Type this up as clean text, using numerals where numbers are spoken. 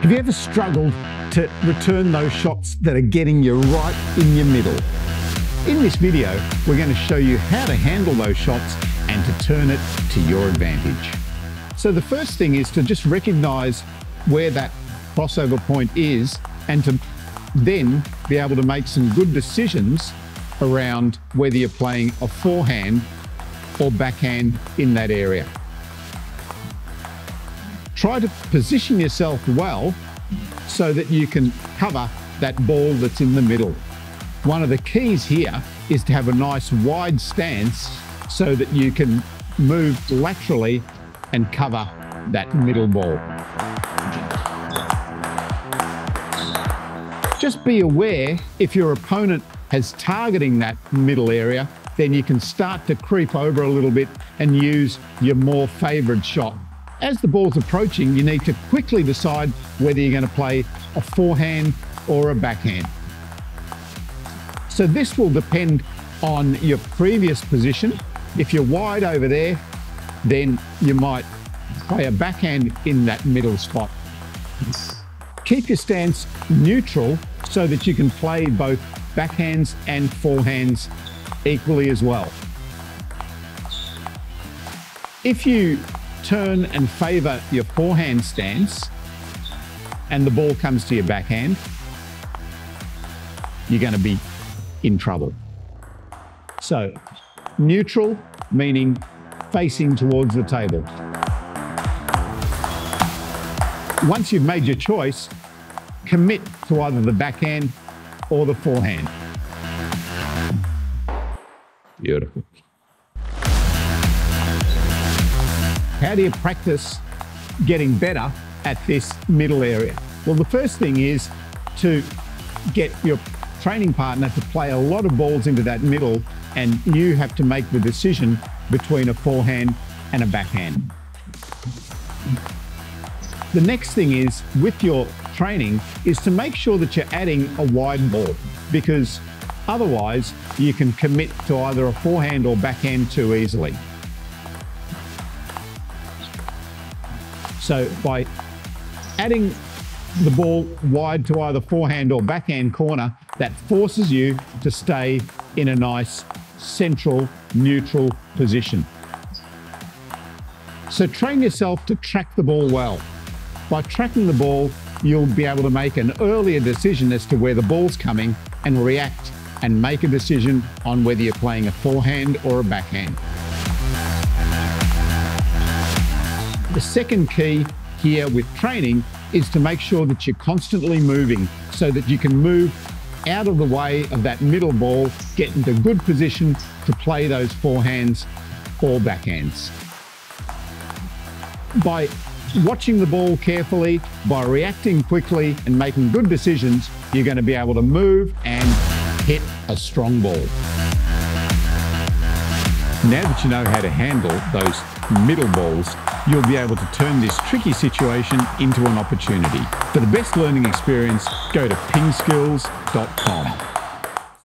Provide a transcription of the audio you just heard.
Have you ever struggled to return those shots that are getting you right in your middle? In this video, we're going to show you how to handle those shots and to turn it to your advantage. So the first thing is to just recognize where that crossover point is and to then be able to make some good decisions around whether you're playing a forehand or backhand in that area. Try to position yourself well so that you can cover that ball that's in the middle. One of the keys here is to have a nice wide stance so that you can move laterally and cover that middle ball. Just be aware if your opponent has targeting that middle area, then you can start to creep over a little bit and use your more favoured shot. As the ball's approaching, you need to quickly decide whether you're going to play a forehand or a backhand. So this will depend on your previous position. If you're wide over there, then you might play a backhand in that middle spot. Keep your stance neutral so that you can play both backhands and forehands equally as well. If you turn and favour your forehand stance and the ball comes to your backhand, you're going to be in trouble. So, neutral, meaning facing towards the table. Once you've made your choice, commit to either the backhand or the forehand. Beautiful. How do you practice getting better at this middle area? Well, the first thing is to get your training partner to play a lot of balls into that middle, and you have to make the decision between a forehand and a backhand. The next thing is, with your training, is to make sure that you're adding a wide ball, because otherwise you can commit to either a forehand or backhand too easily. So by adding the ball wide to either forehand or backhand corner, that forces you to stay in a nice central, neutral position. So train yourself to track the ball well. By tracking the ball, you'll be able to make an earlier decision as to where the ball's coming and react and make a decision on whether you're playing a forehand or a backhand. The second key here with training is to make sure that you're constantly moving so that you can move out of the way of that middle ball, get into good position to play those forehands or backhands. By watching the ball carefully, by reacting quickly and making good decisions, you're going to be able to move and hit a strong ball. Now that you know how to handle those middle balls, you'll be able to turn this tricky situation into an opportunity. For the best learning experience, go to PingSkills.com.